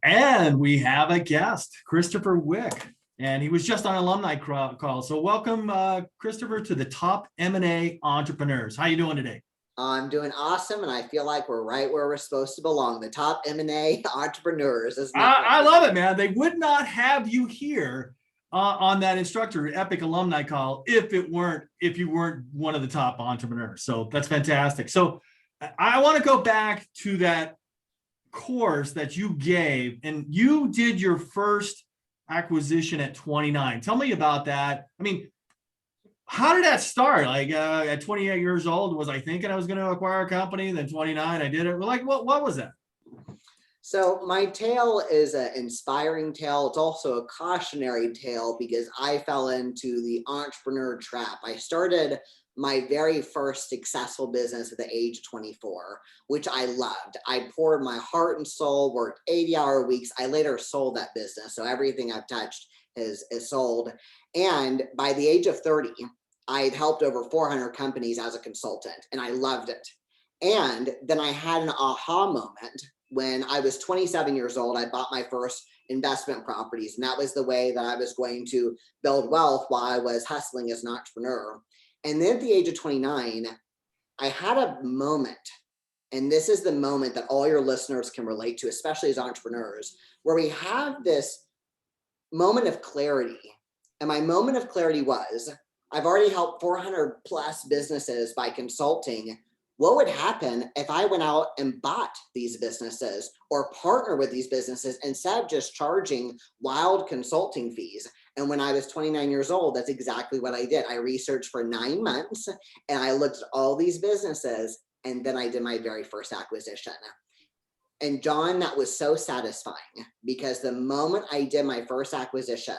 And we have a guest, Christopher Wick, and he was just on alumni call. So welcome, Christopher, to the Top M&A Entrepreneurs. How you doing today? I'm doing awesome, and I feel like we're right where we're supposed to belong. The top M&A entrepreneurs, isn't it? I love it, man. They would not have you here on that instructor epic alumni call if you weren't one of the top entrepreneurs. So that's fantastic. So I want to go back to that course that you gave, and you did your first acquisition at 29. Tell me about that. I mean, how did that start? Like at 28 years old, was I thinking I was going to acquire a company? Then 29, I did it. Like, what was that? So my tale is an inspiring tale. It's also a cautionary tale because I fell into the entrepreneur trap. I started my very first successful business at the age of 24, which I loved. I poured my heart and soul, worked 80-hour weeks. I later sold that business. So everything I've touched is sold. And by the age of 30, I had helped over 400 companies as a consultant, and I loved it. And then I had an aha moment when I was 27 years old. I bought my first investment properties, and that was the way that I was going to build wealth while I was hustling as an entrepreneur. And then at the age of 29, I had a moment, and this is the moment that all your listeners can relate to, especially as entrepreneurs, where we have this moment of clarity. And my moment of clarity was, I've already helped 400 plus businesses by consulting. What would happen if I went out and bought these businesses or partner with these businesses instead of just charging wild consulting fees? And when I was 29 years old, that's exactly what I did. I researched for 9 months and I looked at all these businesses, and then I did my very first acquisition. And John, that was so satisfying because the moment I did my first acquisition,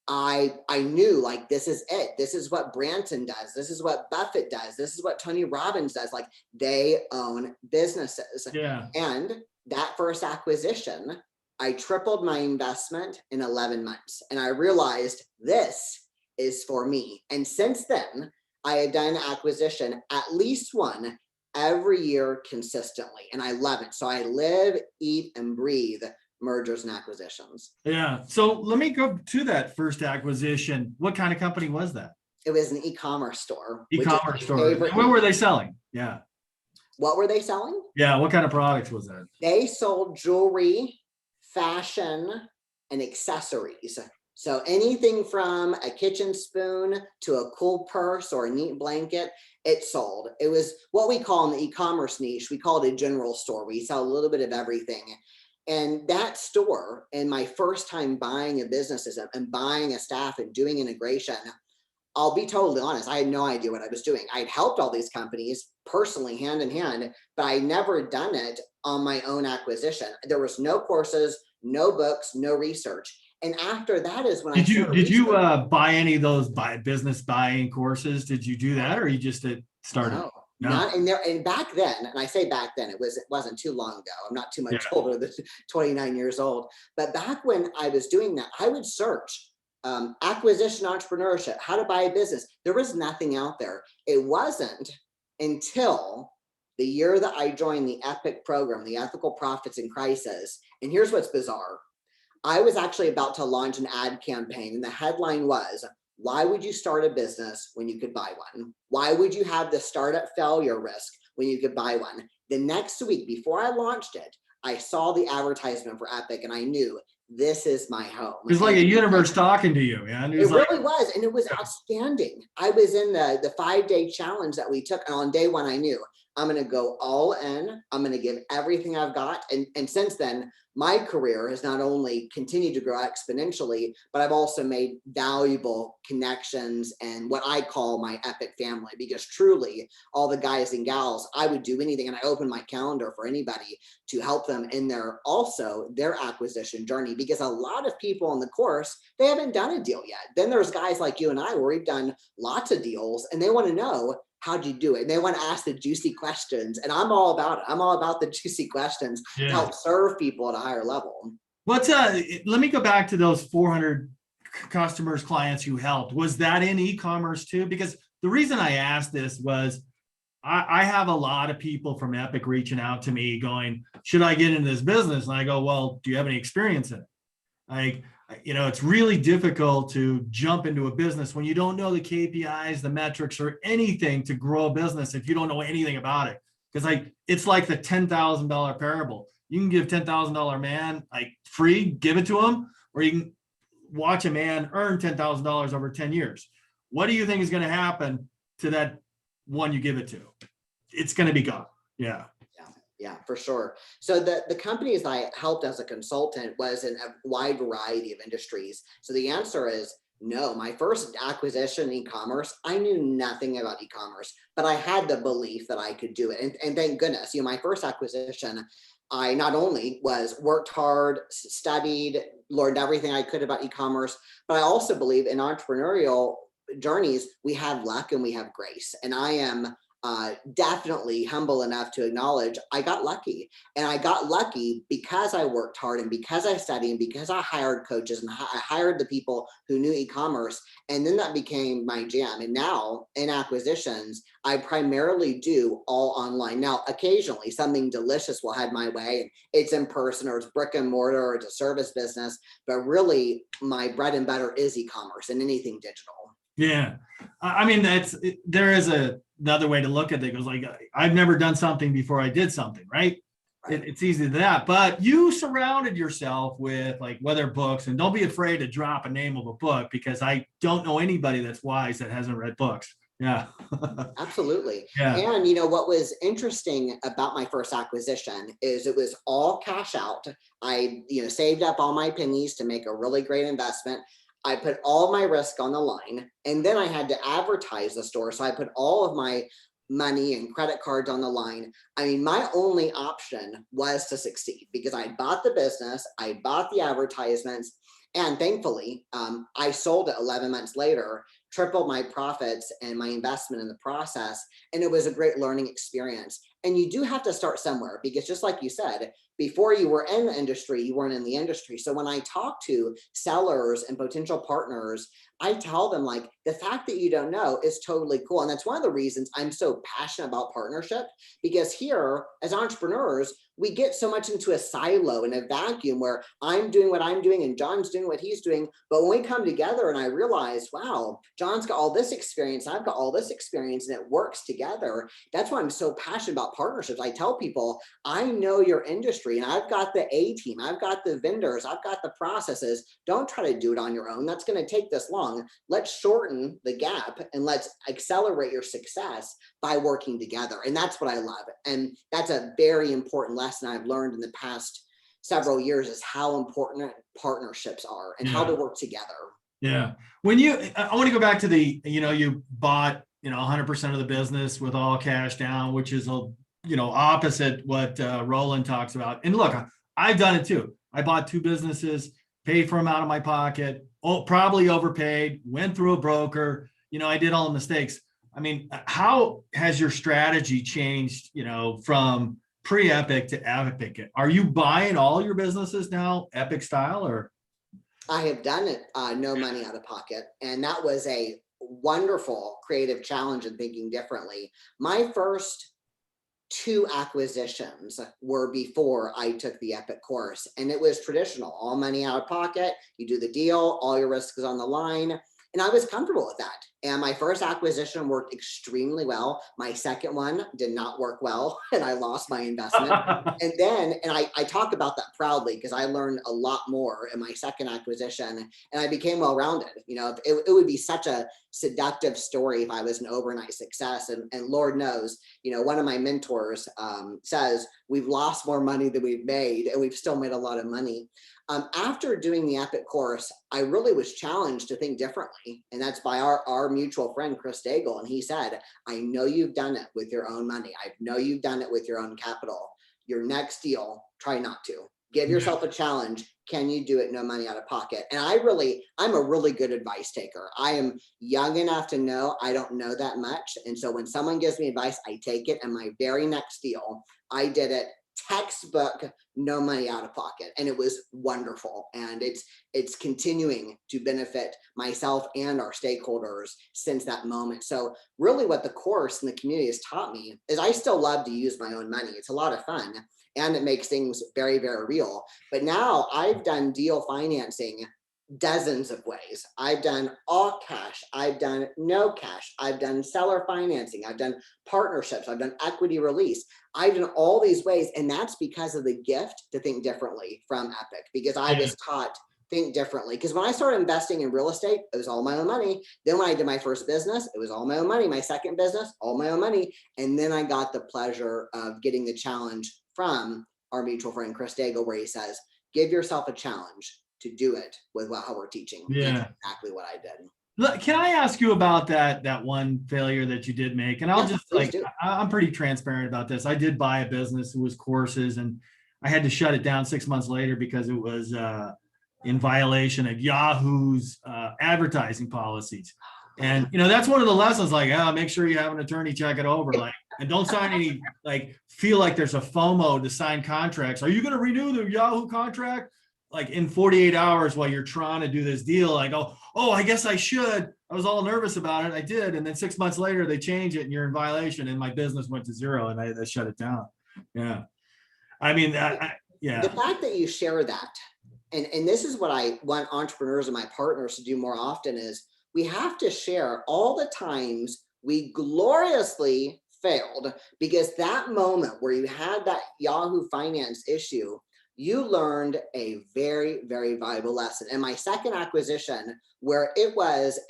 I knew, like, this is it. This is what Branson does. This is what Buffett does. This is what Tony Robbins does. Like, they own businesses. Yeah. And that first acquisition, I tripled my investment in 11 months. And I realized this is for me. And since then, I had done acquisition, at least one every year consistently. And I love it. So I live, eat, and breathe mergers and acquisitions. Yeah. So let me go to that first acquisition. What kind of company was that? It was an e-commerce store. E-commerce store. What were they selling? Yeah. What were they selling? Yeah. What kind of products was that? They sold jewelry, fashion, and accessories. So anything from a kitchen spoon to a cool purse or a neat blanket, it sold. It was what we call in the e-commerce niche, we call it a general store. We sell a little bit of everything. And that store, and my first time buying a business and buying a staff and doing integration, I'll be totally honest, I had no idea what I was doing. I'd helped all these companies personally, hand in hand, but I never done it on my own acquisition. There was no courses, no books, no research. And after that is when did you buy any of those business buying courses? Did you do that, or you just started? No. Not in there. And back then, and I say back then, it wasn't too long ago. I'm not too much older than 29 years old. But back when I was doing that, I would search acquisition entrepreneurship, how to buy a business. There was nothing out there. It wasn't until the year that I joined the EPIC program, the Ethical Profits in Crisis. And here's what's bizarre. I was actually about to launch an ad campaign, and the headline was, why would you start a business when you could buy one? Why would you have the startup failure risk when you could buy one? The next week, before I launched it, I saw the advertisement for Epic, and I knew this is my home. It was like a universe talking to you, man. It really was, and it was outstanding. I was in the 5-day challenge that we took, and on day one, I knew I'm going to go all in. I'm going to give everything I've got. And since then, my career has not only continued to grow exponentially, but I've also made valuable connections and what I call my epic family, because truly all the guys and gals, I would do anything. And I open my calendar for anybody to help them in their acquisition journey, because a lot of people in the course, they haven't done a deal yet. Then there's guys like you and I, where we've done lots of deals, and they want to know, how'd you do it? And they want to ask the juicy questions. And I'm all about it. I'm all about the juicy questions to help serve people at a higher level. Let me go back to those 400 customers, clients you helped. Was that in e-commerce too? Because the reason I asked this was I have a lot of people from Epic reaching out to me going, should I get into this business? And I go, well, do you have any experience in it? Like, it's really difficult to jump into a business when you don't know the KPIs, the metrics, or anything to grow a business if you don't know anything about it. Because it's like the $10,000 parable. You can give $10,000 man free, give it to him, or you can watch a man earn $10,000 over 10 years. What do you think is going to happen to that one you give it to? It's going to be gone. Yeah. Yeah, for sure. So the companies I helped as a consultant was in a wide variety of industries. So the answer is no. My first acquisition in e-commerce, I knew nothing about e-commerce, but I had the belief that I could do it. And thank goodness, my first acquisition, I not only worked hard, studied, learned everything I could about e-commerce, but I also believe in entrepreneurial journeys, we have luck and we have grace. And I am definitely humble enough to acknowledge I got lucky. And I got lucky because I worked hard and because I studied and because I hired coaches and I hired the people who knew e-commerce. And then that became my jam. And now in acquisitions, I primarily do all online. Now, occasionally something delicious will head my way and it's in person or it's brick and mortar or it's a service business. But really my bread and butter is e-commerce and anything digital. Yeah. I mean, there is another way to look at it. It goes like, I've never done something before I did something, right? It's easy to that, but you surrounded yourself with whether books, and don't be afraid to drop a name of a book because I don't know anybody that's wise that hasn't read books. Yeah. Absolutely. Yeah. And what was interesting about my first acquisition is it was all cash out. I, saved up all my pennies to make a really great investment. I put all my risk on the line, and then I had to advertise the store. So I put all of my money and credit cards on the line. I mean, my only option was to succeed because I bought the business, I bought the advertisements, and thankfully, I sold it 11 months later, tripled my profits and my investment in the process. And it was a great learning experience. And you do have to start somewhere because just like you said, before you were in the industry, you weren't in the industry. So when I talk to sellers and potential partners, I tell them the fact that you don't know is totally cool. And that's one of the reasons I'm so passionate about partnership, because here as entrepreneurs, we get so much into a silo and a vacuum where I'm doing what I'm doing and John's doing what he's doing. But when we come together and I realize, wow, John's got all this experience, I've got all this experience, and it works together. That's why I'm so passionate about partnerships. I tell people, I know your industry and I've got the A team, I've got the vendors, I've got the processes. Don't try to do it on your own. That's going to take this long. Let's shorten the gap and let's accelerate your success by working together. And that's what I love. And that's a very important lesson I've learned in the past several years is how important partnerships are and how to work together. Yeah. I want to go back to you bought, 100% of the business with all cash down, which is opposite what Roland talks about. And look, I've done it too. I bought 2 businesses, paid for them out of my pocket, probably overpaid, went through a broker, I did all the mistakes. I mean, how has your strategy changed, from pre-Epic to Epic? Are you buying all your businesses now Epic style, or? I have done it, no money out of pocket. And that was a wonderful creative challenge in thinking differently. My first 2 acquisitions were before I took the Epic course, and it was traditional, all money out of pocket. You do the deal, all your risk is on the line. And I was comfortable with that. And my first acquisition worked extremely well. My second one did not work well, and I lost my investment. And I talk about that proudly because I learned a lot more in my second acquisition, and I became well-rounded. It would be such a seductive story if I was an overnight success. And Lord knows, one of my mentors says, we've lost more money than we've made, and we've still made a lot of money. After doing the Epic course, I really was challenged to think differently. And that's by our mutual friend, Chris Daigle. And he said, I know you've done it with your own money. I know you've done it with your own capital. Your next deal, try not to. Give yourself a challenge. Can you do it no money out of pocket? And I'm a really good advice taker. I am young enough to know I don't know that much. And so when someone gives me advice, I take it. And my very next deal, I did it textbook, no money out of pocket. And it was wonderful. And it's continuing to benefit myself and our stakeholders since that moment. So really what the course and the community has taught me is I still love to use my own money. It's a lot of fun and it makes things very, very real. But now I've done deal financing dozens of ways. I've done all cash. I've done no cash. I've done seller financing. I've done partnerships. I've done equity release. I've done all these ways. And that's because of the gift to think differently from Epic, because I was taught think differently. Because when I started investing in real estate, it was all my own money. Then when I did my first business, it was all my own money. My second business, all my own money. And then I got the pleasure of getting the challenge from our mutual friend, Chris Daigle, where he says, give yourself a challenge to do it with how we're teaching. Yeah. That's exactly what I did. Look, can I ask you about that one failure that you did make? And I'll just I'm pretty transparent about this. I did buy a business. It was courses, and I had to shut it down 6 months later because it was in violation of Yahoo's advertising policies. And that's one of the lessons. Like, make sure you have an attorney check it over. Like, and don't sign any. Like, feel like there's a FOMO to sign contracts. Are you going to renew the Yahoo contract? Like in 48 hours while you're trying to do this deal, I go, oh, I guess I should. I was all nervous about it. I did. And then 6 months later, they change it and you're in violation. And my business went to zero and I shut it down. Yeah. I mean, yeah. The fact that you share that, and this is what I want entrepreneurs and my partners to do more often, is we have to share all the times we gloriously failed, because that moment where you had that Yahoo Finance issue, you learned a very, very valuable lesson. And my second acquisition, where it was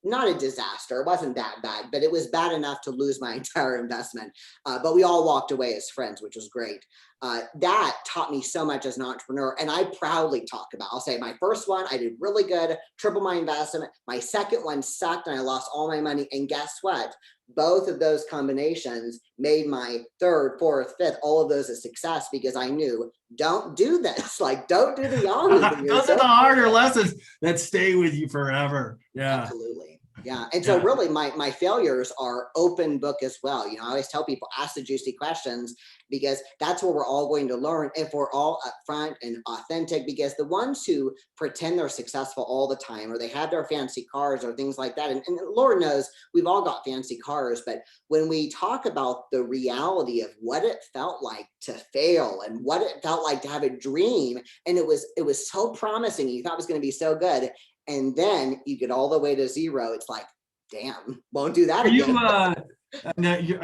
not a disaster, it wasn't that bad, but it was bad enough to lose my entire investment. But we all walked away as friends, which was great. That taught me so much as an entrepreneur. And I proudly talk about, I'll say my first one, I did really good, triple my investment. My second one sucked and I lost all my money. And guess what? Both of those combinations made my third, fourth, fifth, all of those a success, because I knew, don't do this. Like, don't do the Yahoo thing. Those are the harder lessons that stay with you forever. Yeah. Absolutely. Yeah. And so really my failures are open book as well. I always tell people, ask the juicy questions, because that's where we're all going to learn if we're all upfront and authentic. Because the ones who pretend they're successful all the time, or they have their fancy cars or things like that, and Lord knows we've all got fancy cars, but when we talk about the reality of what it felt like to fail and what it felt like to have a dream, and it was so promising, you thought it was going to be so good, and then you get all the way to zero, it's like, damn, won't do that again.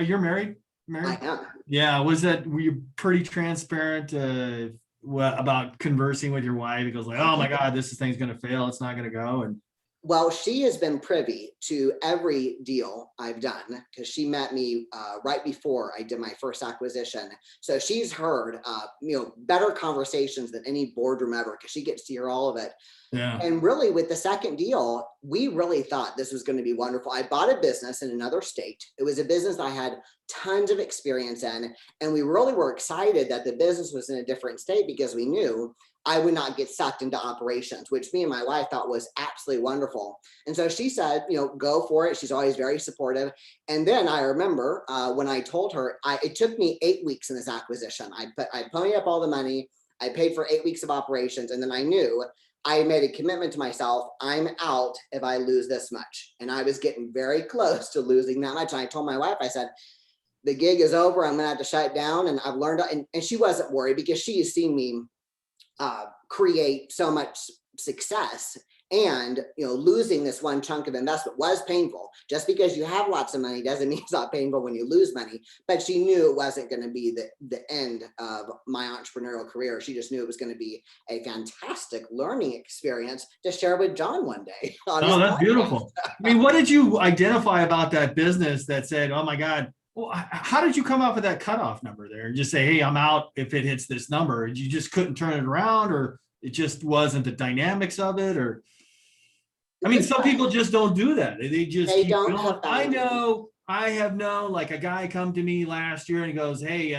You're married? I am. Yeah. Were you pretty transparent about conversing with your wife? It goes like, oh my God, this thing's going to fail. It's not going to go. And well, she has been privy to every deal I've done, because she met me right before I did my first acquisition. So she's heard, better conversations than any boardroom ever, because she gets to hear all of it. Yeah. And really, with the second deal, we really thought this was going to be wonderful. I bought a business in another state. It was a business I had tons of experience in. And we really were excited that the business was in a different state, because we knew I would not get sucked into operations, which me and my wife thought was absolutely wonderful. And so she said, go for it. She's always very supportive. And then I remember when I told her, it took me 8 weeks in this acquisition. I ponied up all the money. I paid for 8 weeks of operations. And then I knew I made a commitment to myself. I'm out if I lose this much. And I was getting very close to losing that much. And I told my wife, I said, the gig is over. I'm going to have to shut it down. And I've learned, and she wasn't worried, because she has seen me create so much success. And losing this one chunk of investment was painful. Just because you have lots of money doesn't mean it's not painful when you lose money. But she knew it wasn't going to be the end of my entrepreneurial career. She just knew it was going to be a fantastic learning experience to share with John one day. Oh, that's beautiful. I mean, what did you identify about that business that said, oh my God, well, how did you come up with that cutoff number there? Just say, hey, I'm out if it hits this number. You just couldn't turn it around, or it just wasn't the dynamics of it? Or, I mean, some people just don't do that. They don't. I have known, like a guy come to me last year and he goes, hey,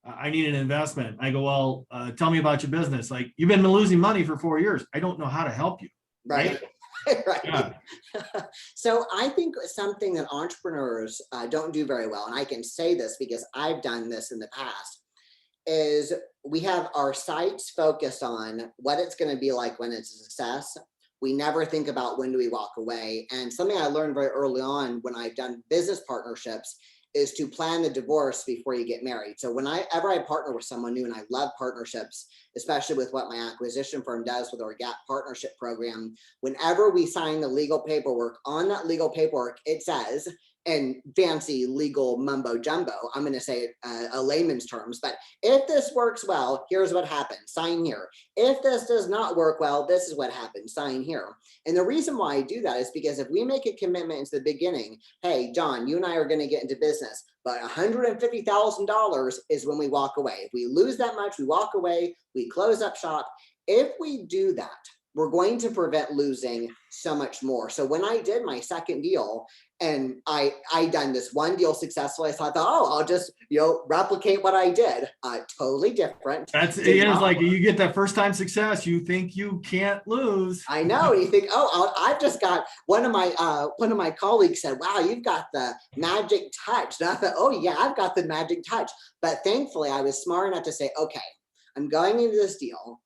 I need an investment. I go, well, tell me about your business. Like, you've been losing money for 4 years. I don't know how to help you. Right. Right. Yeah. So I think something that entrepreneurs don't do very well, and I can say this because I've done this in the past, is we have our sights focused on what it's going to be like when it's a success. We never think about when do we walk away. And something I learned very early on when I've done business partnerships is to plan the divorce before you get married. So whenever I partner with someone new, and I love partnerships, especially with what my acquisition firm does with our gap partnership program, whenever we sign the legal paperwork, on that legal paperwork, it says, and fancy legal mumbo jumbo, I'm going to say it a layman's terms, but if this works well, here's what happens, sign here. If this does not work well, this is what happens, sign here. And the reason why I do that is because if we make a commitment into the beginning, hey, John, you and I are going to get into business, but $150,000 is when we walk away. If we lose that much, we walk away, we close up shop. If we do that, we're going to prevent losing so much more. So when I did my second deal, and I done this one deal successfully, I thought, oh, I'll just, replicate what I did. Totally different. It is like you get that first time success, you think you can't lose. I know. You think, oh, I've just got one of my colleagues said, wow, you've got the magic touch. And I thought, oh yeah, I've got the magic touch. But thankfully I was smart enough to say, okay, I'm going into this deal.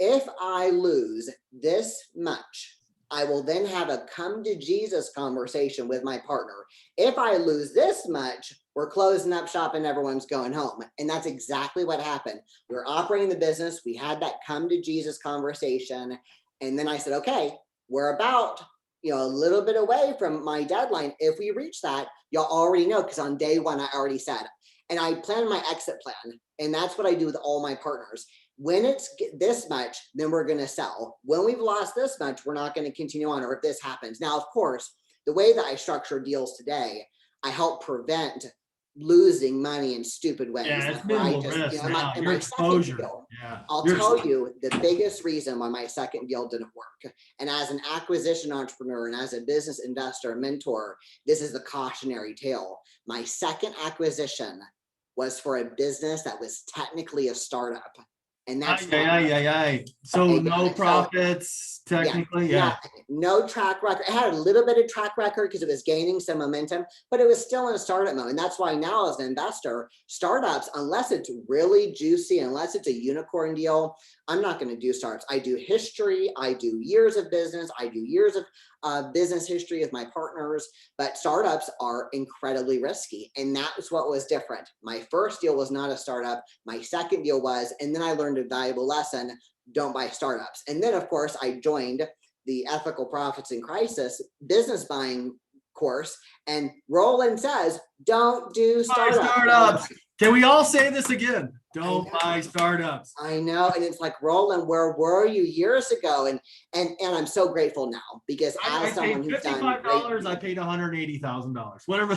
If I lose this much, I will then have a come to Jesus conversation with my partner. If I lose this much, we're closing up shop and everyone's going home. And that's exactly what happened. We were operating the business. We had that come to Jesus conversation. And then I said, okay, we're about, a little bit away from my deadline. If we reach that, y'all already know, because on day one, I already said, and I planned my exit plan. And that's what I do with all my partners. When it's this much, then we're going to sell. When we've lost this much, we're not going to continue on, or if this happens. Now, of course, the way that I structure deals today, I help prevent losing money in stupid ways. Yeah, it's minimal risk now. Your exposure. Deal, I'll tell you the biggest reason why my second deal didn't work. And as an acquisition entrepreneur and as a business investor and mentor, this is the cautionary tale. My second acquisition was for a business that was technically a startup. And that's so no profits, technically. Yeah. No track record. It had a little bit of track record because it was gaining some momentum, but it was still in a startup mode. And that's why now, as an investor, startups, unless it's really juicy, unless it's a unicorn deal, I'm not going to do startups. I do history, I do years of business, I do years of business history with my partners, but startups are incredibly risky. And that's what was different. My first deal was not a startup. My second deal was, and then I learned a valuable lesson: don't buy startups. And then, of course, I joined the Ethical Profits in Crisis business buying course, and Rollins says, don't do startups. Can we all say this again? Don't buy startups. I know. And it's like, Roland, where were you years ago? And I'm so grateful now, because as someone who's done $55, I paid $180,000, whatever.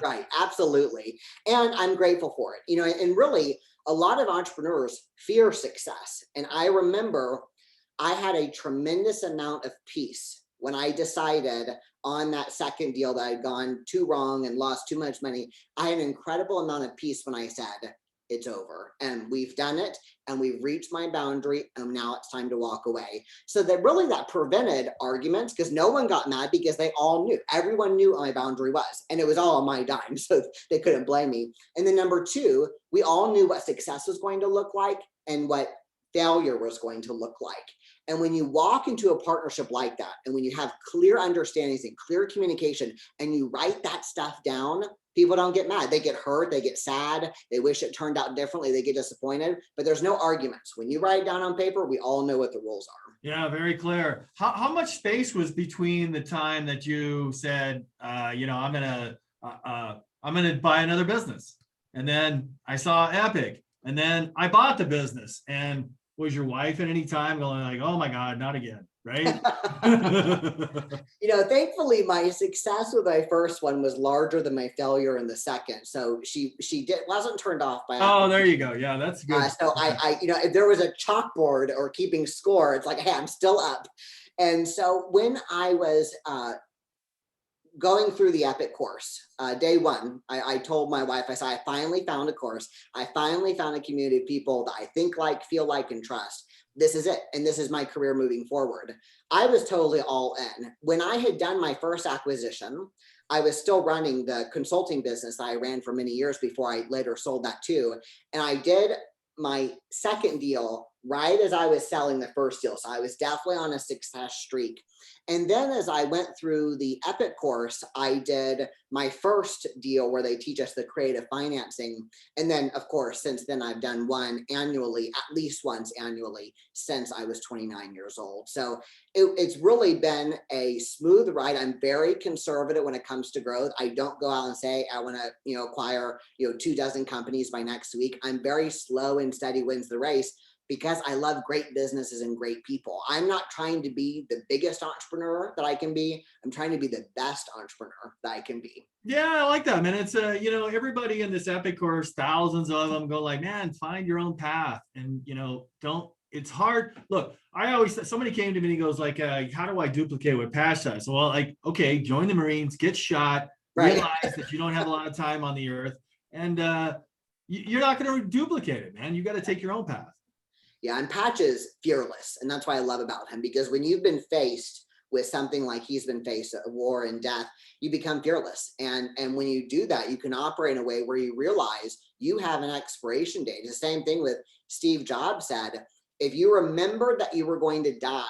Right. Absolutely. And I'm grateful for it. And really a lot of entrepreneurs fear success. And I remember I had a tremendous amount of peace when I decided on that second deal that I'd gone too wrong and lost too much money. I had an incredible amount of peace when I said, it's over, and we've done it, and we've reached my boundary, and now it's time to walk away. So that prevented arguments, because no one got mad, because they all knew, everyone knew what my boundary was, and it was all on my dime, so they couldn't blame me. And then number two, we all knew what success was going to look like and what failure was going to look like. And when you walk into a partnership like that, and when you have clear understandings and clear communication, and you write that stuff down, people don't get mad. They get hurt, they get sad, they wish it turned out differently, they get disappointed, but there's no arguments. When you write it down on paper, we all know what the rules are. Yeah, very clear. How much space was between the time that you said, I'm gonna buy another business, and then I saw Epic, and then I bought the business? And was your wife at any time going like, oh my God, not again, right? Thankfully my success with my first one was larger than my failure in the second. So she wasn't turned off by. Oh, there you go. Yeah, that's good. So I if there was a chalkboard or keeping score, it's like, hey, I'm still up. And so when I was going through the Epic course, day one, I told my wife, I said, I finally found a course. I finally found a community of people that I think like, feel like, and trust. This is it. And this is my career moving forward. I was totally all in. When I had done my first acquisition, I was still running the consulting business that I ran for many years before I later sold that too. And I did my second deal right as I was selling the first deal. So I was definitely on a success streak. And then as I went through the Epic course, I did my first deal where they teach us the creative financing. And then, of course, since then, I've done one annually, at least once annually, since I was 29 years old. So it's really been a smooth ride. I'm very conservative when it comes to growth. I don't go out and say, I want to, acquire, 24 companies by next week. I'm very slow and steady wins the race, because I love great businesses and great people. I'm not trying to be the biggest entrepreneur that I can be. I'm trying to be the best entrepreneur that I can be. Yeah, I like that, man. It's everybody in this Epic course, thousands of them go like, man, find your own path. And, it's hard. Look, somebody came to me and he goes like, how do I duplicate what Pash does? Well, like, okay, join the Marines, get shot, Right. realize that you don't have a lot of time on the earth, and you're not going to duplicate it, man. You got to take your own path. Yeah, and Patch is fearless. And that's what I love about him, because when you've been faced with something like he's been faced, a war and death, you become fearless. And when you do that, you can operate in a way where you realize you have an expiration date. It's the same thing with Steve Jobs said, if you remembered that you were going to die,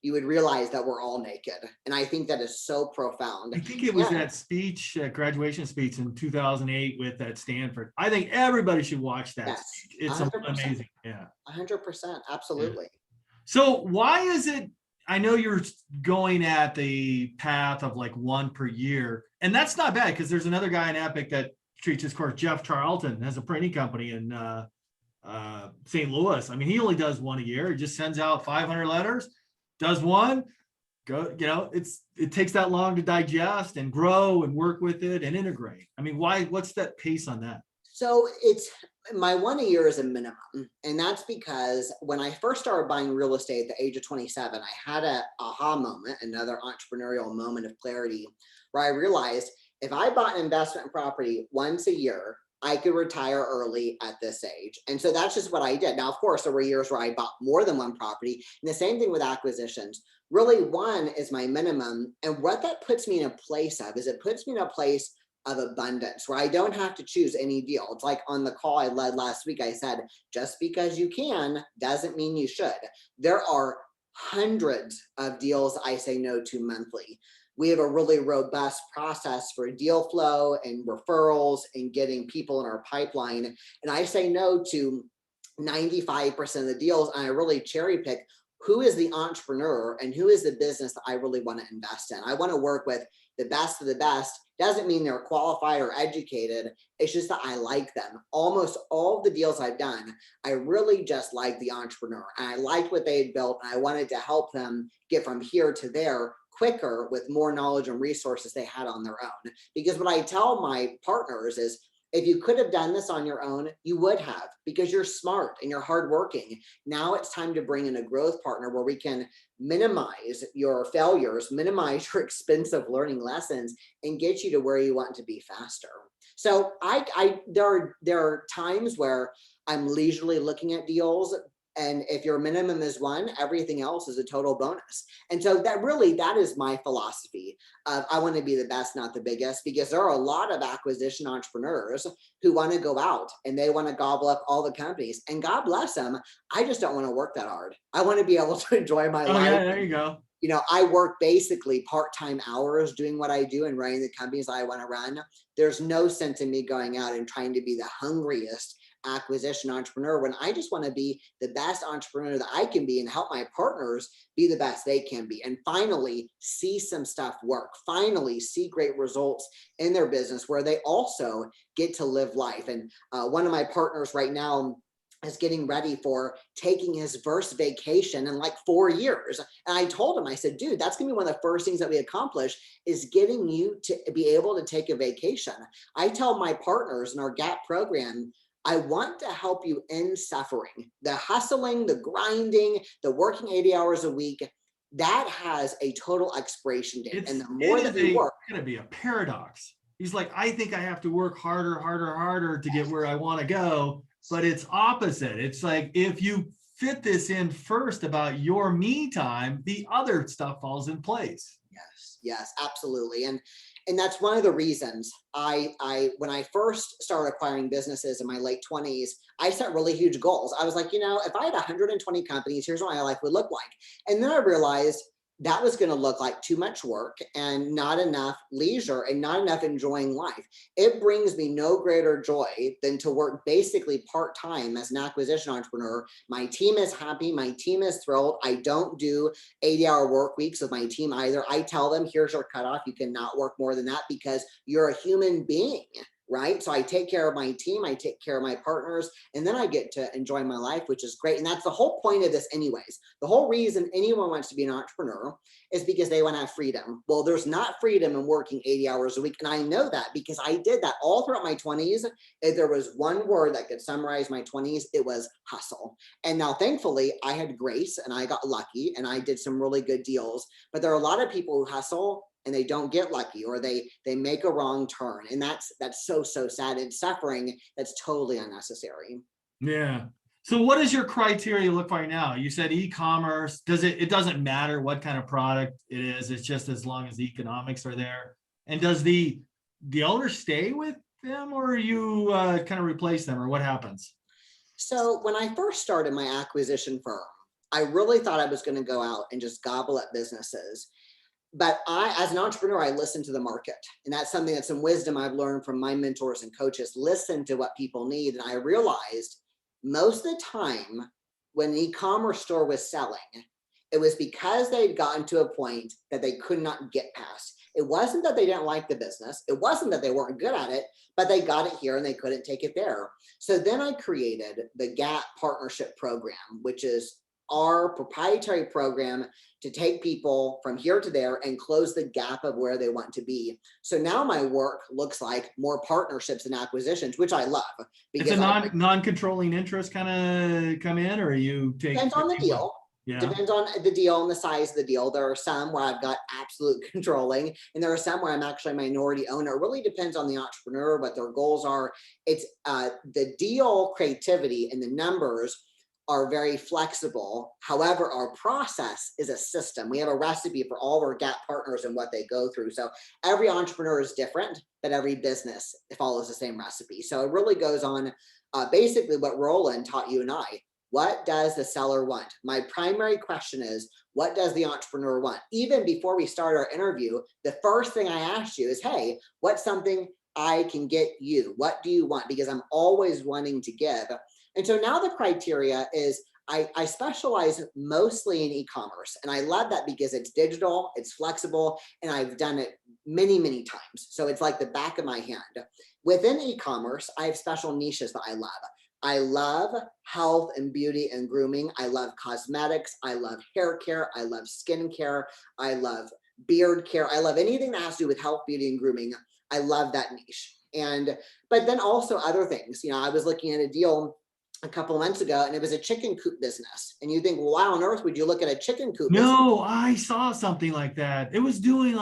you would realize that we're all naked. And I think that is so profound. I think it was that speech, graduation speech in 2008 at Stanford. I think everybody should watch that. Yes, it's 100%. Amazing. Yeah. 100%. Absolutely. Yeah. So why is it, I know you're going at the path of like one per year, and that's not bad, because there's another guy in Epic that treats his course, Jeff Charlton, has a printing company in St. Louis. I mean, he only does one a year. He just sends out 500 letters, does one, it takes that long to digest and grow and work with it and integrate. I mean, what's that pace on that? So it's my 1 a year is a minimum. And that's because when I first started buying real estate at the age of 27, I had a aha moment, another entrepreneurial moment of clarity, where I realized if I bought an investment property once a year, I could retire early at this age. And so that's just what I did. Now, of course, there were years where I bought more than one property. And the same thing with acquisitions. Really, one is my minimum. And what that puts me in a place of is it puts me in a place of abundance where I don't have to choose any deal. It's like on the call I led last week, I said, just because you can doesn't mean you should. There are hundreds of deals I say no to monthly. We have a really robust process for deal flow and referrals and getting people in our pipeline. And I say no to 95% of the deals. And I really cherry pick who is the entrepreneur and who is the business that I really want to invest in. I want to work with the best of the best. Doesn't mean they're qualified or educated. It's just that I like them. Almost all of the deals I've done, I really just like the entrepreneur. And I liked what they had built. And I wanted to help them get from here to there quicker with more knowledge and resources they had on their own. Because what I tell my partners is, if you could have done this on your own, you would have, because you're smart and you're hardworking. Now it's time to bring in a growth partner where we can minimize your failures, minimize your expensive learning lessons, and get you to where you want to be faster. So there are times where I'm leisurely looking at deals. And if your minimum is one, everything else is a total bonus. And so that is my philosophy. I want to be the best, not the biggest, because there are a lot of acquisition entrepreneurs who want to go out and they want to gobble up all the companies. And God bless them. I just don't want to work that hard. I want to be able to enjoy my life. Yeah, there you go. I work basically part-time hours doing what I do and running the companies I want to run. There's no sense in me going out and trying to be the hungriest acquisition entrepreneur when I just want to be the best entrepreneur that I can be and help my partners be the best they can be, and finally see some stuff work, finally see great results in their business where they also get to live life. And one of my partners right now is getting ready for taking his first vacation in like 4 years. And I told him, I said, dude, that's gonna be one of the first things that we accomplish is getting you to be able to take a vacation. I tell my partners in our GAP program, I want to help you end suffering, the hustling, the grinding, the working 80 hours a week. that has a total expiration date. And the It more is that we work, gonna be a paradox. He's like, I think I have to work harder to get where I want to go, but it's opposite. It's like, if you fit this in first about your me time, the other stuff falls in place. yes, absolutely. And that's one of the reasons when I first started acquiring businesses in my late 20s, I set really huge goals. I was like, if I had 120 companies, here's what my life would look like. And then I realized that was going to look like too much work and not enough leisure and not enough enjoying life. It brings me no greater joy than to work basically part-time as an acquisition entrepreneur. My team is happy. My team is thrilled. I don't do 80-hour work weeks with my team either. I tell them, here's your cutoff. You cannot work more than that because you're a human being. Right. So I take care of my team, I take care of my partners, and then I get to enjoy my life, which is great. And that's the whole point of this anyways. The whole reason anyone wants to be an entrepreneur is because they want to have freedom. Well, there's not freedom in working 80 hours a week. And I know that because I did that all throughout my 20s. If there was one word that could summarize my 20s, it was hustle. And now thankfully I had grace and I got lucky and I did some really good deals. But there are a lot of people who hustle and they don't get lucky, or they make a wrong turn. And that's so sad. It's suffering that's totally unnecessary. Yeah. So what does your criteria look like now? You said e-commerce. It doesn't matter what kind of product it is. It's just as long as the economics are there. And does the owner stay with them, or you kind of replace them, or what happens? So when I first started my acquisition firm, I really thought I was going to go out and just gobble up businesses. But as an entrepreneur, I listen to the market. And that's something that's some wisdom I've learned from my mentors and coaches. Listen to what people need. And I realized most of the time when an e-commerce store was selling, it was because they'd gotten to a point that they could not get past. It wasn't that they didn't like the business. It wasn't that they weren't good at it, but they got it here and they couldn't take it there. So then I created the GAP Partnership Program, which is our proprietary program to take people from here to there and close the gap of where they want to be. So now my work looks like more partnerships and acquisitions, which I love. It's a non-controlling interest kind of come in, or you take— Depends on the deal. Yeah. Depends on the deal and the size of the deal. There are some where I've got absolute controlling, and there are some where I'm actually a minority owner. It really depends on the entrepreneur, what their goals are. It's the deal creativity and the numbers are very flexible. However, our process is a system. We have a recipe for all of our GAP partners and what they go through. So every entrepreneur is different, but every business follows the same recipe. So it really goes on basically what Rollins taught you and I. What does the seller want? My primary question is, what does the entrepreneur want? Even before we start our interview, the first thing I asked you is, hey, what's something I can get you? What do you want? Because I'm always wanting to give. And so now the criteria is I specialize mostly in e-commerce, and I love that because it's digital, it's flexible, and I've done it many, many times. So it's like the back of my hand. Within e-commerce, I have special niches that I love. I love health and beauty and grooming. I love cosmetics. I love hair care. I love skin care. I love beard care. I love anything that has to do with health, beauty, and grooming. I love that niche. But then also other things. I was looking at a deal a couple of months ago, and it was a chicken coop business. And you think, well, why on earth would you look at a chicken coop business? No, I saw something like that. It was doing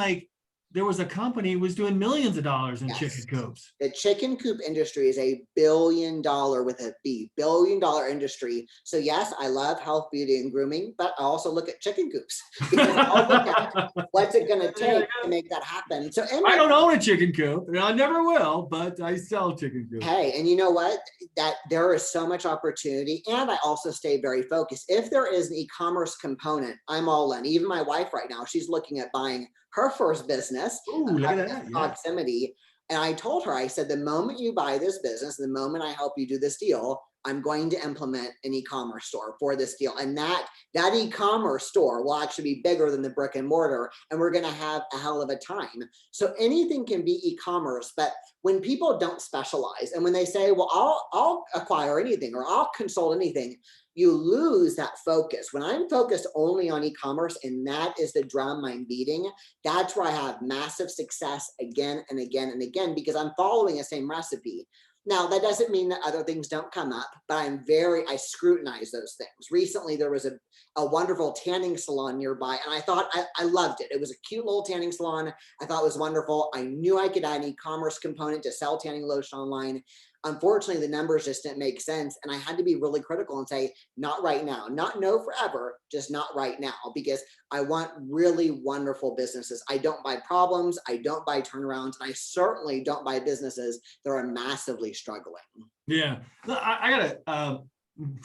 there was a company was doing millions of dollars in chicken coops. The chicken coop industry is $1 billion with a B, $1 billion industry. So yes, I love health, beauty, and grooming, but I also look at chicken coops because I'll look at what's it going to take to make that happen. So I don't own a chicken coop, and I never will, but I sell chicken coops. Hey, and you know what? That there is so much opportunity, and I also stay very focused. If there is an e-commerce component, I'm all in. Even my wife right now, she's looking at buying her first business. Ooh, look at that. Proximity. And I told her, I said, the moment you buy this business, the moment I help you do this deal, I'm going to implement an e-commerce store for this deal. And that e-commerce store will actually be bigger than the brick and mortar, and we're going to have a hell of a time. So anything can be e-commerce, but when people don't specialize and when they say, well, I'll acquire anything or I'll consult anything, you lose that focus. When I'm focused only on e-commerce and that is the drum I'm beating, that's where I have massive success again and again and again, because I'm following the same recipe. Now, that doesn't mean that other things don't come up, but I scrutinize those things. Recently, there was a wonderful tanning salon nearby, and I thought I loved it. It was a cute little tanning salon. I thought it was wonderful. I knew I could add an e-commerce component to sell tanning lotion online. Unfortunately, the numbers just didn't make sense. And I had to be really critical and say, not right now, not no forever, just not right now, because I want really wonderful businesses. I don't buy problems. I don't buy turnarounds. And I certainly don't buy businesses that are massively struggling. Yeah. I gotta,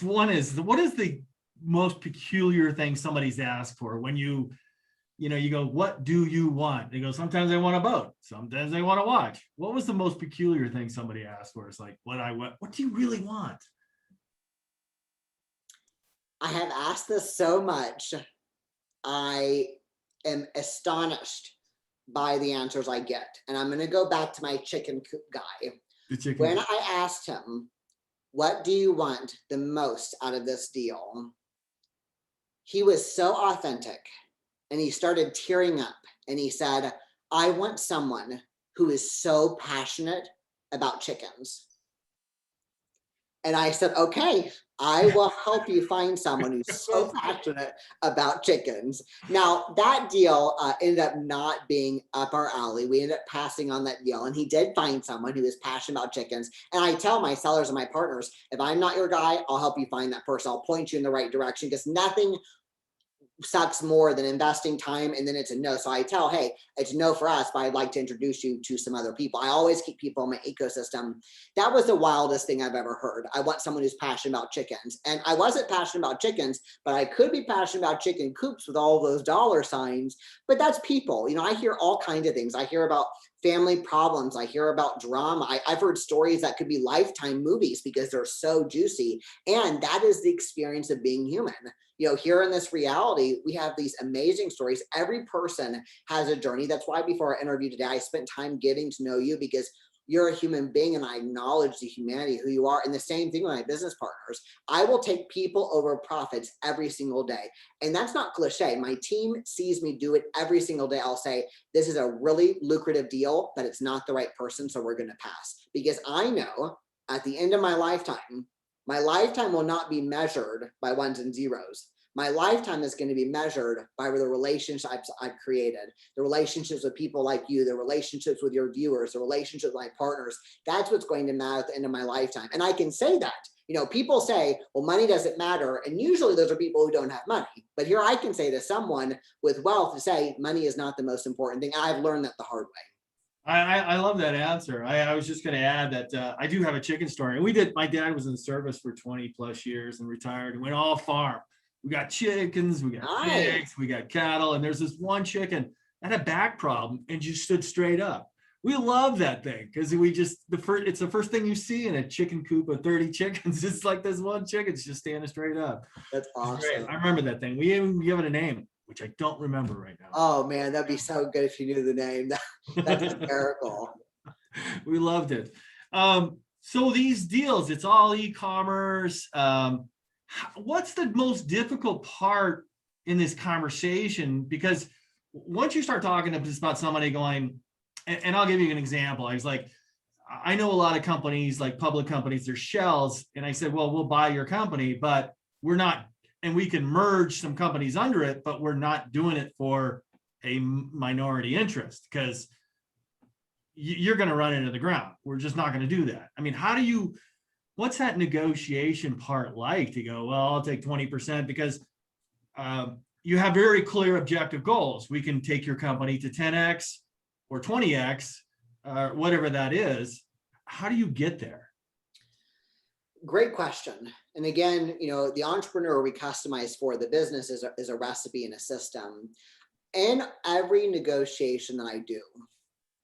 one is, what is the most peculiar thing somebody's asked for when you go, what do you want? They go, sometimes I want a boat. Sometimes I want to watch. What was the most peculiar thing somebody asked for? It's like, what do you really want? I have asked this so much. I am astonished by the answers I get. And I'm going to go back to my chicken coop guy. When I asked him, what do you want the most out of this deal? He was so authentic. And he started tearing up and he said, I want someone who is so passionate about chickens. And I said, okay, I will help you find someone who's so passionate about chickens. Now, that deal ended up not being up our alley. We ended up passing on that deal. And he did find someone who is passionate about chickens. And I tell my sellers and my partners, if I'm not your guy, I'll help you find that person. I'll point you in the right direction, because nothing sucks more than investing time and then it's a no. So I tell, hey, it's no for us, but I'd like to introduce you to some other people. I always keep people in my ecosystem. That was the wildest thing I've ever heard. I want someone who's passionate about chickens. And I wasn't passionate about chickens, but I could be passionate about chicken coops with all those dollar signs. But that's people. I hear all kinds of things. I hear about family problems. I hear about drama. I've heard stories that could be Lifetime movies because they're so juicy. And that is the experience of being human. Here in this reality, we have these amazing stories. Every person has a journey. That's why before our interview today, I spent time getting to know you, because you're a human being and I acknowledge the humanity, who you are. And the same thing with my business partners. I will take people over profits every single day. And that's not cliche. My team sees me do it every single day. I'll say, this is a really lucrative deal, but it's not the right person, so we're going to pass. Because I know at the end of my lifetime will not be measured by ones and zeros. My lifetime is going to be measured by the relationships I've created, the relationships with people like you, the relationships with your viewers, the relationships with my partners. That's what's going to matter at the end of my lifetime. And I can say that. People say, well, money doesn't matter. And usually those are people who don't have money. But here I can say to someone with wealth to say, money is not the most important thing. I've learned that the hard way. I love that answer. I was just going to add that I do have a chicken store, and my dad was in service for 20 plus years and retired and went all farm. We got chickens, we got pigs, we got cattle. And there's this one chicken that had a back problem and just stood straight up. We love that thing because it's the first thing you see in a chicken coop of 30 chickens. It's like this one chicken's just standing straight up. That's awesome. I remember that thing. We even give it a name, which I don't remember right now. Oh man, that'd be so good if you knew the name. That's hysterical. We loved it. So these deals, it's all e-commerce. What's the most difficult part in this conversation? Because once you start talking about somebody going, and I'll give you an example. I was like, I know a lot of companies, like public companies, they're shells. And I said, well, we'll buy your company, but we're not, and we can merge some companies under it, but we're not doing it for a minority interest because you're going to run into the ground. We're just not going to do that. I mean, what's that negotiation part like to go, well, I'll take 20% because you have very clear objective goals. We can take your company to 10X or 20X, whatever that is. How do you get there? Great question. And again, the entrepreneur we customize for the business is a recipe and a system. In every negotiation that I do,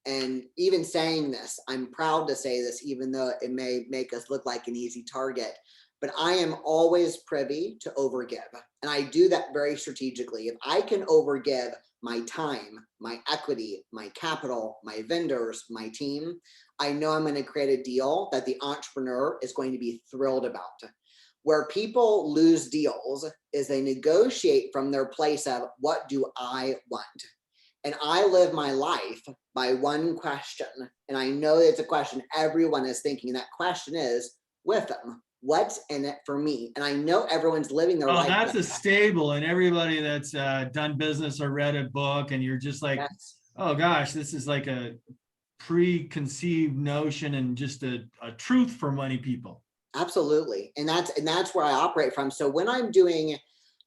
and even saying this, I'm proud to say this, even though it may make us look like an easy target, but I am always privy to overgive. And I do that very strategically. If I can overgive my time, my equity, my capital, my vendors, my team, I know I'm going to create a deal that the entrepreneur is going to be thrilled about. Where people lose deals is they negotiate from their place of, what do I want? And I live my life by one question. And I know it's a question everyone is thinking. That question is, with them, what's in it for me? And I know everyone's living their Oh, life. that's a staple. And everybody that's done business or read a book, and you're just like, Yes. oh gosh, this is like a preconceived notion and just a truth for many people. Absolutely. And that's where I operate from. So when I'm doing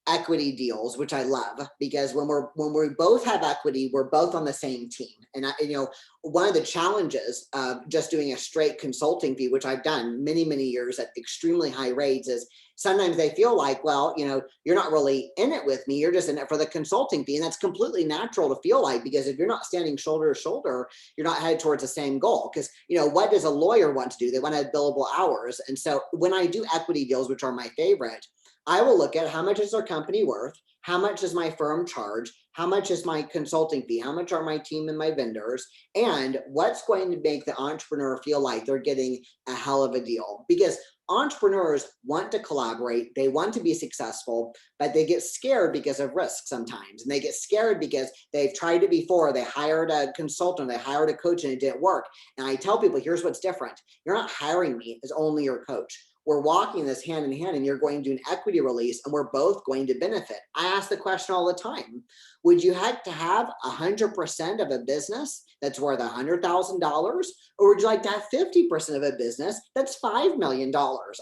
equity deals, which I love, because when we both have equity, we're both on the same team. And one of the challenges of just doing a straight consulting fee, which I've done many, many years at extremely high rates, is sometimes they feel like, well, you're not really in it with me. You're just in it for the consulting fee. And that's completely natural to feel like, because if you're not standing shoulder to shoulder, you're not headed towards the same goal. Because, what does a lawyer want to do? They want to have billable hours. And so when I do equity deals, which are my favorite, I will look at how much is our company worth, how much does my firm charge, how much is my consulting fee, how much are my team and my vendors, and what's going to make the entrepreneur feel like they're getting a hell of a deal. Because entrepreneurs want to collaborate, they want to be successful, but they get scared because of risk sometimes. And they get scared because they've tried it before. They hired a consultant, they hired a coach, and it didn't work. And I tell people, here's what's different. You're not hiring me as only your coach. We're walking this hand in hand, and you're going to do an equity release, and we're both going to benefit. I ask the question all the time, would you like to have 100% of a business that's worth $100,000? Or would you like to have 50% of a business that's $5 million?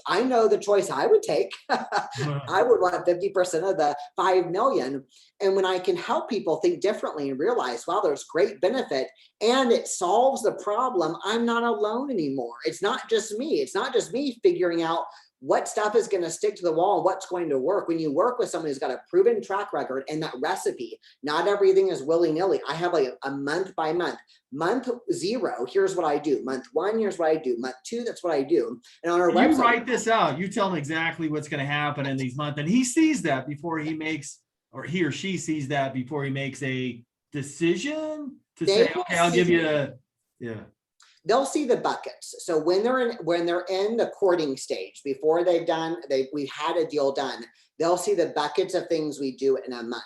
I know the choice I would take. I would want 50% of the 5 million. And when I can help people think differently and realize, wow, there's great benefit and it solves the problem, I'm not alone anymore. It's not just me. It's not just me figuring out what stuff is going to stick to the wall and what's going to work. When you work with someone who's got a proven track record and that recipe, not everything is willy-nilly. I have like a month by month. Month 0, here's what I do. Month 1, here's what I do. Month 2, that's what I do. And on our website, you write this out. You tell him exactly what's going to happen in these months, and he sees that before he makes, or he or she sees that before he makes a decision to say, okay, I'll give you a, yeah. They'll see the buckets. So when they're in the courting stage, before we've had a deal done, they'll see the buckets of things we do in a month.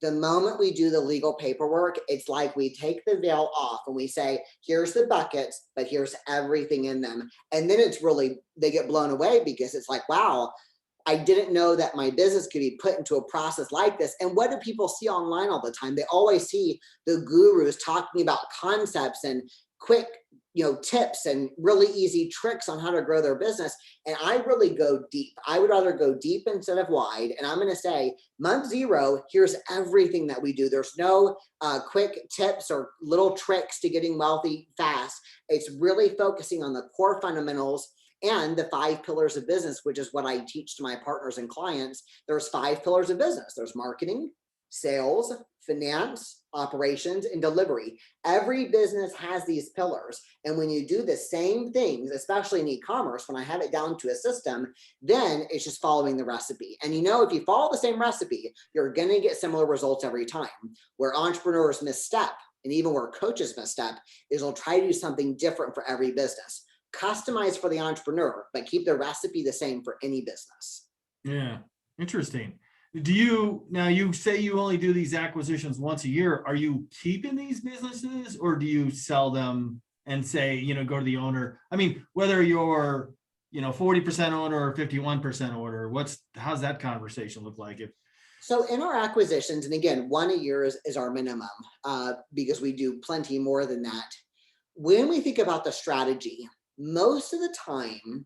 The moment we do the legal paperwork, it's like we take the veil off and we say, here's the buckets, but here's everything in them. And then they get blown away, because it's like, wow, I didn't know that my business could be put into a process like this. And what do people see online all the time? They always see the gurus talking about concepts and quick tips and really easy tricks on how to grow their business. And I really go deep. I would rather go deep instead of wide. And I'm going to say month 0, here's everything that we do. There's no quick tips or little tricks to getting wealthy fast. It's really focusing on the core fundamentals and the 5 pillars of business, which is what I teach to my partners and clients. There's 5 pillars of business. There's marketing, sales, finance, operations, and delivery. Every business has these pillars. And when you do the same things, especially in e-commerce, when I have it down to a system, then it's just following the recipe. And if you follow the same recipe, you're going to get similar results every time. Where entrepreneurs misstep, and even where coaches misstep, is they'll try to do something different for every business. Customize for the entrepreneur, but keep the recipe the same for any business. Yeah, interesting. You say you only do these acquisitions once a year. Are you keeping these businesses, or do you sell them and say, go to the owner? I mean, whether you're, 40% owner or 51% owner, how's that conversation look like? So in our acquisitions, and again, 1 a year is our minimum, because we do plenty more than that. When we think about the strategy, most of the time,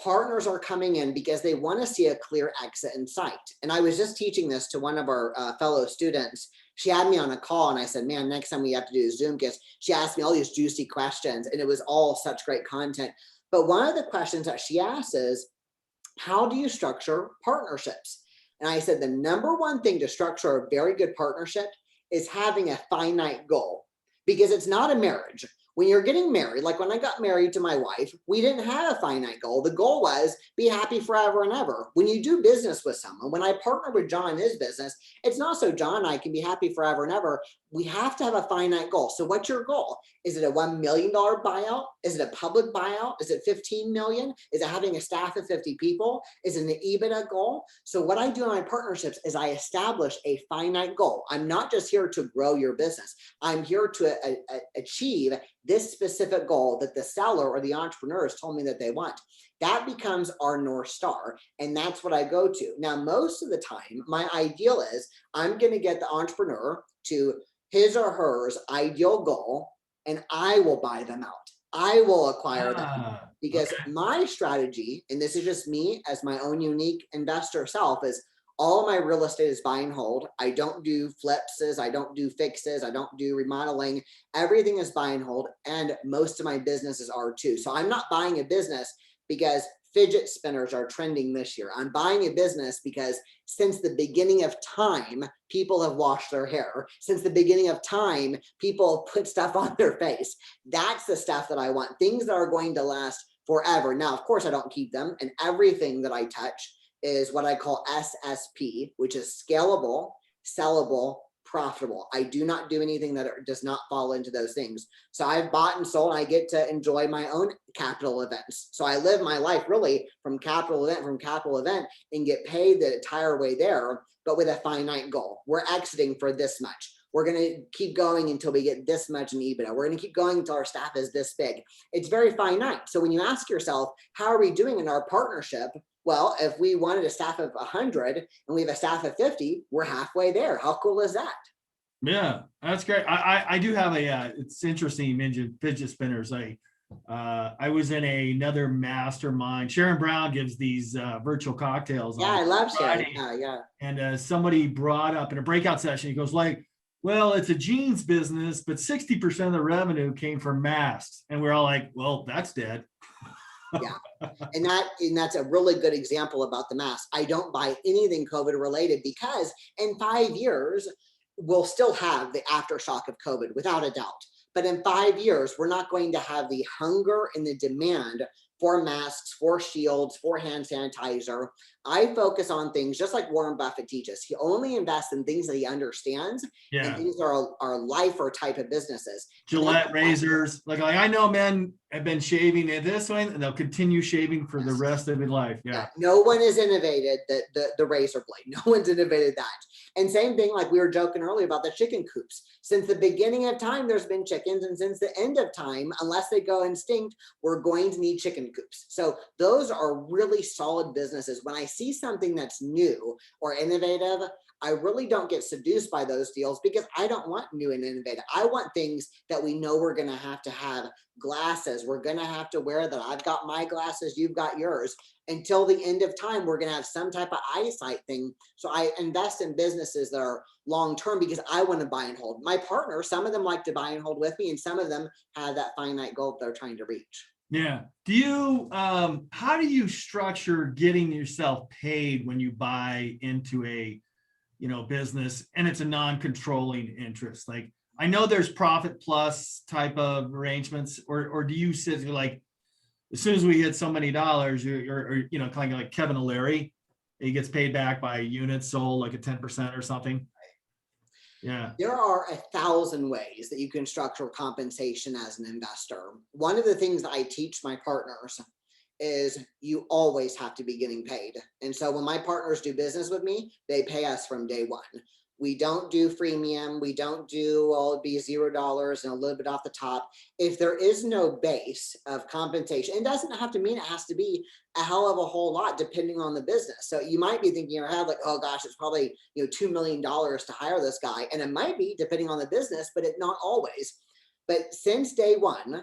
partners are coming in because they want to see a clear exit in sight. And I was just teaching this to one of our fellow students. She had me on a call, and I said, man, next time we have to do a Zoom, because she asked me all these juicy questions, and it was all such great content. But one of the questions that she asked is, how do you structure partnerships? And I said, the number one thing to structure a very good partnership is having a finite goal, because it's not a marriage. When you're getting married, like when I got married to my wife, we didn't have a finite goal. The goal was be happy forever and ever. When you do business with someone, when I partner with John in his business, it's not so John and I can be happy forever and ever. We have to have a finite goal. So what's your goal? Is it a $1 million buyout? Is it a public buyout? Is it 15 million? Is it having a staff of 50 people? Is it an EBITDA goal? So what I do in my partnerships is I establish a finite goal. I'm not just here to grow your business. I'm here to achieve this specific goal that the seller or the entrepreneur has told me that they want. That becomes our North Star. And that's what I go to. Now, most of the time, my ideal is I'm going to get the entrepreneur to his or hers ideal goal, and I will buy them out. I will acquire them because my strategy, and this is just me as my own unique investor self, is all of my real estate is buy and hold. I don't do flipses. I don't do fixes. I don't do remodeling. Everything is buy and hold. And most of my businesses are too. So I'm not buying a business because fidget spinners are trending this year. I'm buying a business because since the beginning of time, people have washed their hair. Since the beginning of time, people put stuff on their face. That's the stuff that I want. Things that are going to last forever. Now, of course, I don't keep them. And everything that I touch is what I call SSP, which is scalable, sellable, profitable. I do not do anything that does not fall into those things. So I've bought and sold, and I get to enjoy my own capital events. So I live my life really from capital event and get paid the entire way there, but with a finite goal. We're exiting for this much. We're going to keep going until we get this much in EBITDA. We're going to keep going until our staff is this big. It's very finite. So when you ask yourself, how are we doing in our partnership? Well, if we wanted a staff of 100 and we have a staff of 50, we're halfway there. How cool is that? Yeah, that's great. I do have it's interesting you mentioned fidget spinners. I was in another mastermind. Sharon Brown gives these virtual cocktails. Yeah, I love Sharon. Yeah. And somebody brought up in a breakout session, he goes like, well, it's a jeans business, but 60% of the revenue came from masks. And we're all like, well, that's dead. Yeah. And that's a really good example about the mask. I don't buy anything COVID related because in 5 years, we'll still have the aftershock of COVID without a doubt. But in 5 years, we're not going to have the hunger and the demand for masks, for shields, for hand sanitizer. I focus on things just like Warren Buffett teaches. He only invests in things that he understands, and these are lifer type of businesses. Gillette Razors, like I know men have been shaving it this way, and they'll continue shaving for the rest of their life. Yeah. No one has innovated the razor blade. No one's innovated that. And same thing, like we were joking earlier about the chicken coops. Since the beginning of time, there's been chickens, and since the end of time, unless they go extinct, we're going to need chicken coops. So those are really solid businesses. When I see something that's new or innovative, I really don't get seduced by those deals because I don't want new and innovative. I want things that we know we're going to have glasses. We're going to have to wear that. I've got my glasses, you've got yours. Until the end of time, we're going to have some type of eyesight thing. So I invest in businesses that are long-term because I want to buy and hold. My partner, some of them like to buy and hold with me, and some of them have that finite goal they're trying to reach. Yeah. Do you, how do you structure getting yourself paid when you buy into a, business and it's a non-controlling interest? Like, I know there's profit plus type of arrangements, or do you sit like, as soon as we hit so many dollars, you're kind of like Kevin O'Leary, he gets paid back by units sold, like a 10% or something. Yeah. There are 1,000 ways that you can structure compensation as an investor. One of the things that I teach my partners is you always have to be getting paid. And so when my partners do business with me, they pay us from day one. We don't do freemium. We don't do, it'd be $0 and a little bit off the top. If there is no base of compensation, it doesn't have to mean it has to be a hell of a whole lot depending on the business. So you might be thinking in your head like, oh gosh, it's probably $2 million to hire this guy. And it might be depending on the business, but it's not always. But since day one,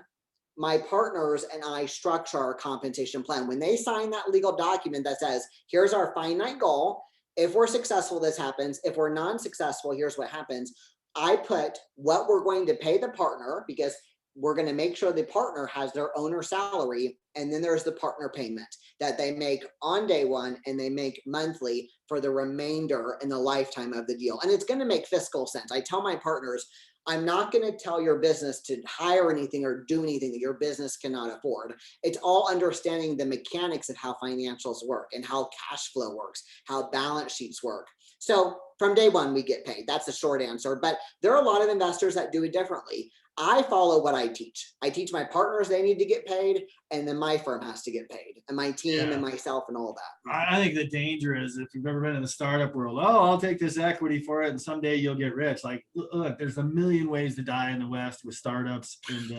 my partners and I structure our compensation plan. When they sign that legal document that says, here's our finite goal. If we're successful, this happens. If we're non-successful, here's what happens. I put what we're going to pay the partner, because we're going to make sure the partner has their owner salary. And then there's the partner payment that they make on day one and they make monthly for the remainder in the lifetime of the deal. And it's going to make fiscal sense. I tell my partners, I'm not going to tell your business to hire anything or do anything that your business cannot afford. It's all understanding the mechanics of how financials work and how cash flow works, how balance sheets work. So from day one, we get paid. That's the short answer. But there are a lot of investors that do it differently. I follow what I teach. I teach my partners they need to get paid, and then my firm has to get paid, and my team and myself and all that. I think the danger is if you've ever been in the startup world, oh, I'll take this equity for it and someday you'll get rich. Like, look, there's a million ways to die in the West with startups. And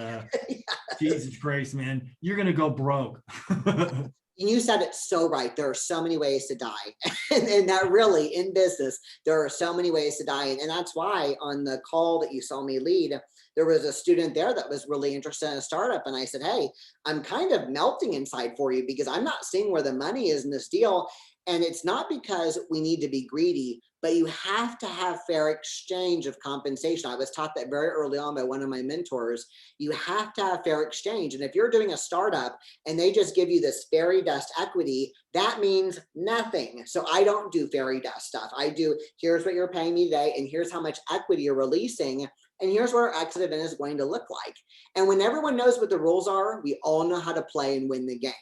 Yes. Jesus Christ, man, you're going to go broke. And you said it so right. There are so many ways to die. and that really, in business, there are so many ways to die. And that's why on the call that you saw me lead, there was a student there that was really interested in a startup. And I said, hey, I'm kind of melting inside for you because I'm not seeing where the money is in this deal. And it's not because we need to be greedy, but you have to have fair exchange of compensation. I was taught that very early on by one of my mentors. You have to have fair exchange. And if you're doing a startup and they just give you this fairy dust equity, that means nothing. So I don't do fairy dust stuff. I do, here's what you're paying me today, and here's how much equity you're releasing, and here's what our exit event is going to look like. And when everyone knows what the rules are, we all know how to play and win the game.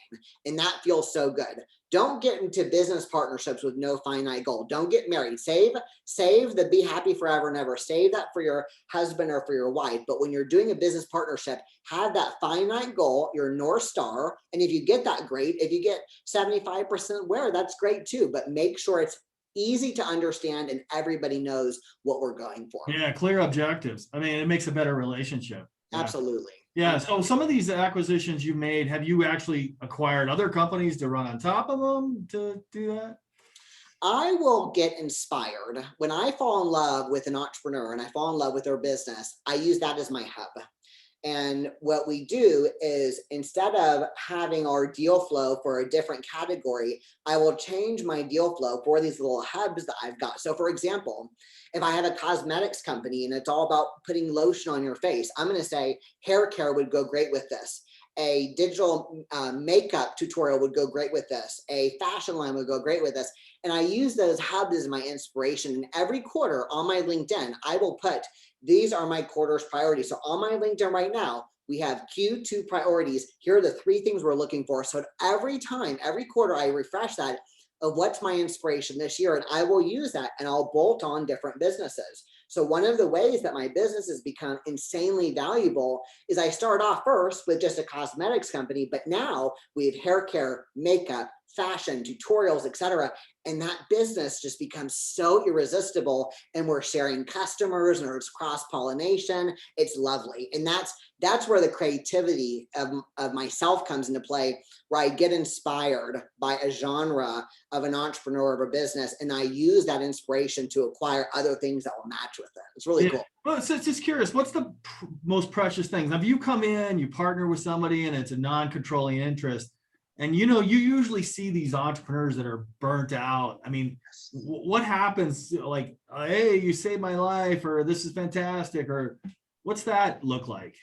And that feels so good. Don't get into business partnerships with no finite goal. Don't get married. Save the be happy forever and ever. Save that for your husband or for your wife. But when you're doing a business partnership, have that finite goal, your North Star. And if you get that, great. If you get 75% where, that's great too. But make sure it's easy to understand and everybody knows what we're going for. Yeah, clear objectives. I mean, it makes a better relationship. Yeah. Absolutely. Yeah. So some of these acquisitions you made, have you actually acquired other companies to run on top of them to do that? I will get inspired when I fall in love with an entrepreneur and I fall in love with their business. I use that as my hub. And what we do is instead of having our deal flow for a different category, I will change my deal flow for these little hubs that I've got. So for example, if I have a cosmetics company and it's all about putting lotion on your face, I'm going to say hair care would go great with this. A digital makeup tutorial would go great with this. A fashion line would go great with this. And I use those hubs as my inspiration. And every quarter on my LinkedIn, I will put, these are my quarter's priorities. So on my LinkedIn right now, we have Q2 priorities. Here are the 3 things we're looking for. So every time, every quarter, I refresh that of what's my inspiration this year. And I will use that and I'll bolt on different businesses. So one of the ways that my business has become insanely valuable is I start off first with just a cosmetics company, but now we have hair care, makeup, fashion, tutorials, etc. And that business just becomes so irresistible, and we're sharing customers and it's cross-pollination. It's lovely. And that's where the creativity of myself comes into play, where I get inspired by a genre of an entrepreneur of a business, and I use that inspiration to acquire other things that will match with it. It's really cool. Well, so just curious, what's the most precious thing? Now, if you come in, you partner with somebody and it's a non-controlling interest, and you usually see these entrepreneurs that are burnt out. I mean, what happens? Like, hey, you saved my life, or this is fantastic, or what's that look like?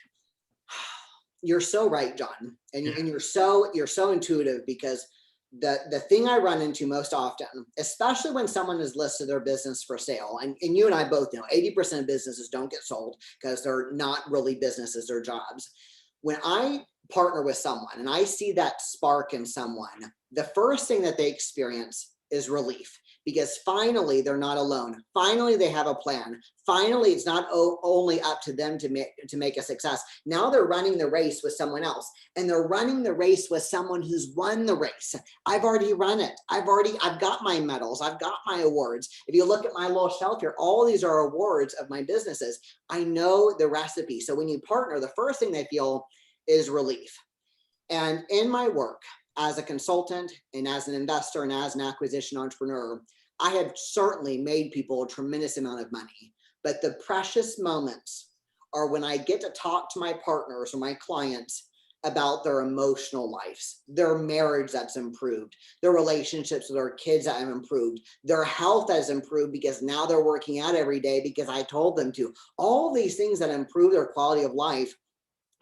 You're so right, John. And you're so intuitive, because the thing I run into most often, especially when someone has listed their business for sale, and you and I both know 80% of businesses don't get sold because they're not really businesses, they're jobs. When I partner with someone and I see that spark in someone, the first thing that they experience is relief, because finally they're not alone. Finally, they have a plan. Finally, it's not only up to them to make a success. Now they're running the race with someone else, and they're running the race with someone who's won the race. I've already run it. I've got my medals. I've got my awards. If you look at my little shelf here, all these are awards of my businesses. I know the recipe. So when you partner, the first thing they feel is relief. And in my work as a consultant and as an investor and as an acquisition entrepreneur, I have certainly made people a tremendous amount of money. But the precious moments are when I get to talk to my partners or my clients about their emotional lives, their marriage that's improved, their relationships with their kids that have improved, their health has improved because now they're working out every day because I told them to. All these things that improve their quality of life.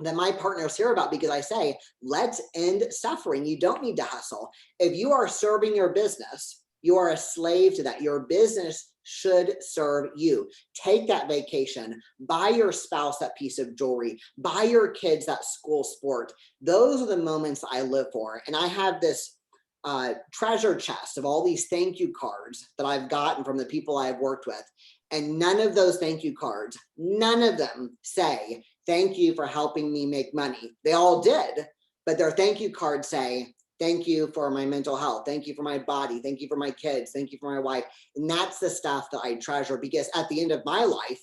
that my partners hear about, because I say, let's end suffering. You don't need to hustle. If you are serving your business, you are a slave to that. Your business should serve you. Take that vacation, buy your spouse that piece of jewelry, buy your kids that school sport. Those are the moments I live for. And I have this treasure chest of all these thank you cards that I've gotten from the people I've worked with. And none of those thank you cards, none of them say, thank you for helping me make money. They all did, but their thank you cards say, thank you for my mental health. Thank you for my body. Thank you for my kids. Thank you for my wife. And that's the stuff that I treasure, because at the end of my life,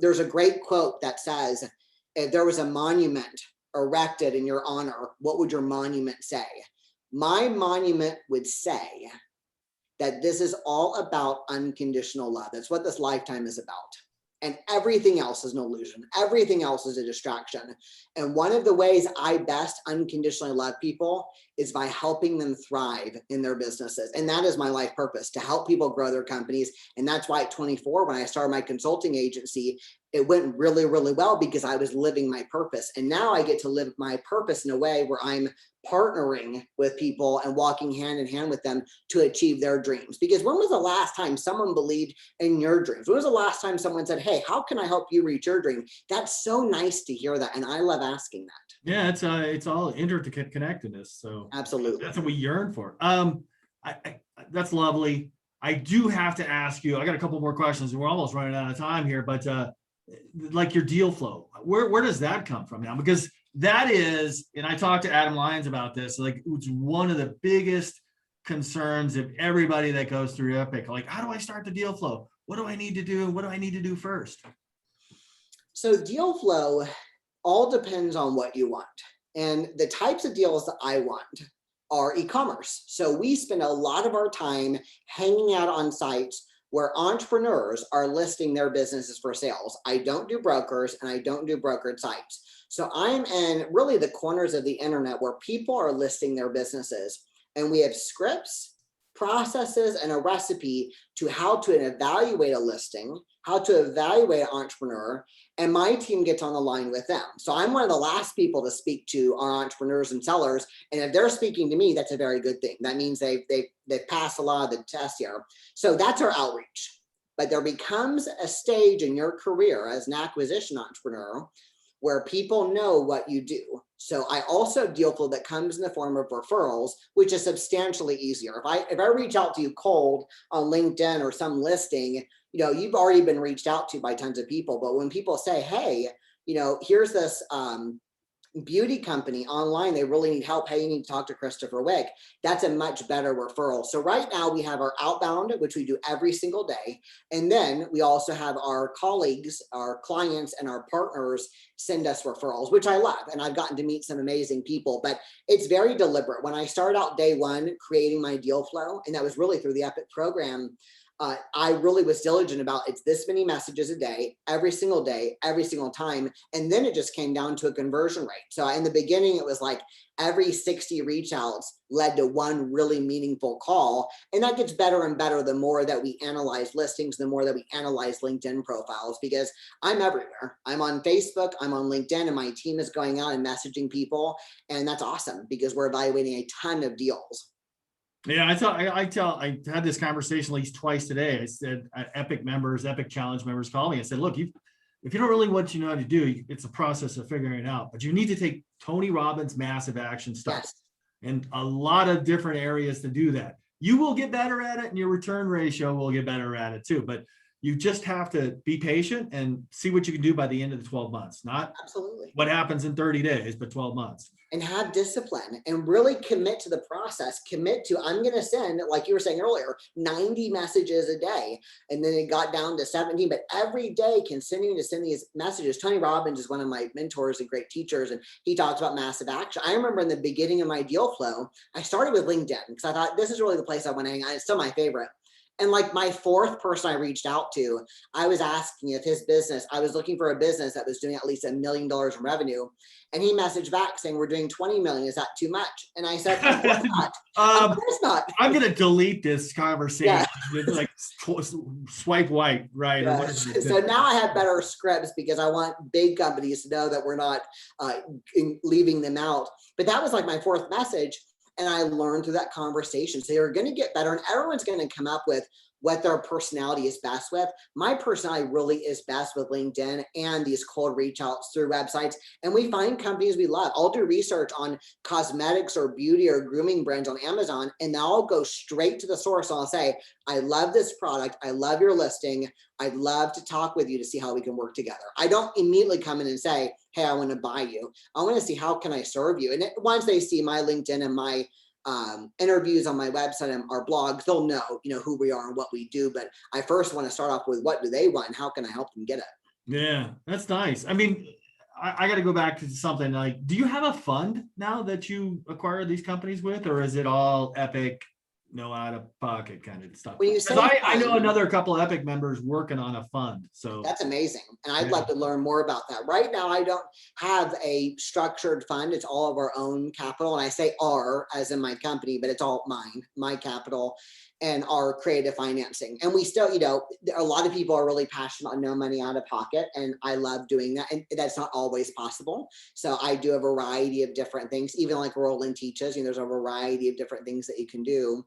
there's a great quote that says, if there was a monument erected in your honor, what would your monument say? My monument would say that this is all about unconditional love. That's what this lifetime is about. And everything else is an illusion. Everything else is a distraction. And one of the ways I best unconditionally love people is by helping them thrive in their businesses. And that is my life purpose, to help people grow their companies. And that's why at 24, when I started my consulting agency, it went really, really well, because I was living my purpose. And now I get to live my purpose in a way where I'm partnering with people and walking hand in hand with them to achieve their dreams. Because when was the last time someone believed in your dreams? When was the last time someone said, hey, how can I help you reach your dream? That's so nice to hear that. And I love asking that. Yeah, it's all interconnectedness. So Absolutely. that's what we yearn for. That's lovely. I do have to ask you, I got a couple more questions. We're almost running out of time here, but like your deal flow, where does that come from now? Because that is, and I talked to Adam Lyons about this, like it's one of the biggest concerns of everybody that goes through Epic. Like, how do I start the deal flow? What do I need to do? What do I need to do first? So deal flow all depends on what you want. And the types of deals that I want are e-commerce. So we spend a lot of our time hanging out on sites where entrepreneurs are listing their businesses for sales. I don't do brokers, and I don't do brokered sites. So I'm in really the corners of the internet where people are listing their businesses, and we have scripts, processes, and a recipe to how to evaluate a listing, how to evaluate an entrepreneur, and my team gets on the line with them. So I'm one of the last people to speak to our entrepreneurs and sellers, and if they're speaking to me, that's a very good thing. That means they've passed a lot of the tests here. So that's our outreach. But there becomes a stage in your career as an acquisition entrepreneur where people know what you do. So I also deal flow that comes in the form of referrals, which is substantially easier. If I reach out to you cold on LinkedIn or some listing, you've already been reached out to by tons of people. But when people say, hey, here's this beauty company online, they really need help. Hey, you need to talk to Christopher Wick. That's a much better referral. So right now we have our outbound, which we do every single day. And then we also have our colleagues, our clients, and our partners send us referrals, which I love. And I've gotten to meet some amazing people, but it's very deliberate. When I started out day one creating my deal flow, and that was really through the Epic program, I really was diligent about it's this many messages a day, every single time. And then it just came down to a conversion rate. So in the beginning, it was like every 60 reach outs led to one really meaningful call. And that gets better and better the more that we analyze listings, the more that we analyze LinkedIn profiles, because I'm everywhere. I'm on Facebook, I'm on LinkedIn, and my team is going out and messaging people. And that's awesome because we're evaluating a ton of deals. Yeah, I had this conversation at least twice today. I said, Epic Challenge members call me. I said, look, if you don't really what you know how to do, it's a process of figuring it out, but you need to take Tony Robbins' massive action steps and a lot of different areas to do that. You will get better at it, and your return ratio will get better at it too. But you just have to be patient and see what you can do by the end of the 12 months, not absolutely what happens in 30 days, but 12 months. And have discipline and really commit to the process. Commit to, I'm going to send, like you were saying earlier, 90 messages a day. And then it got down to 17, but every day continuing to send these messages. Tony Robbins is one of my mentors and great teachers, and he talks about massive action. I remember in the beginning of my deal flow, I started with LinkedIn because I thought this is really the place I want to hang out. It's still my favorite. And like my fourth person I reached out to, I was asking if his business, I was looking for a business that was doing at least $1 million in revenue. And he messaged back saying, we're doing 20 million. Is that too much? And I said, of course not. Of course not. I'm going to delete this conversation. Yeah. It's like swipe right, right? Or Yes. So now I have better scripts because I want big companies to know that we're not leaving them out. But that was like my fourth message. And I learned through that conversation. So you're going to get better, and everyone's going to come up with what their personality is best with. My personality really is best with LinkedIn and these cold reach outs through websites. And we find companies we love. I'll do research on cosmetics or beauty or grooming brands on Amazon, and I'll go straight to the source. And I'll say, I love this product. I love your listing. I'd love to talk with you to see how we can work together. I don't immediately come in and say, hey, I want to buy you. I want to see how can I serve you. And once they see my LinkedIn and my interviews on my website and our blogs, they'll know, who we are and what we do. But I first want to start off with what do they want and how can I help them get it? Yeah, that's nice. I mean, I got to go back to something like, do you have a fund now that you acquire these companies with, or is it all Epic, no out of pocket kind of stuff? When you say I know another couple of Epic members working on a fund. So that's amazing. And I'd love to learn more about that. Right now, I don't have a structured fund. It's all of our own capital. And I say our as in my company, but it's all mine, my capital and our creative financing. And we still, a lot of people are really passionate on no money out of pocket. And I love doing that. And that's not always possible. So I do a variety of different things, even like Rollins teaches, there's a variety of different things that you can do.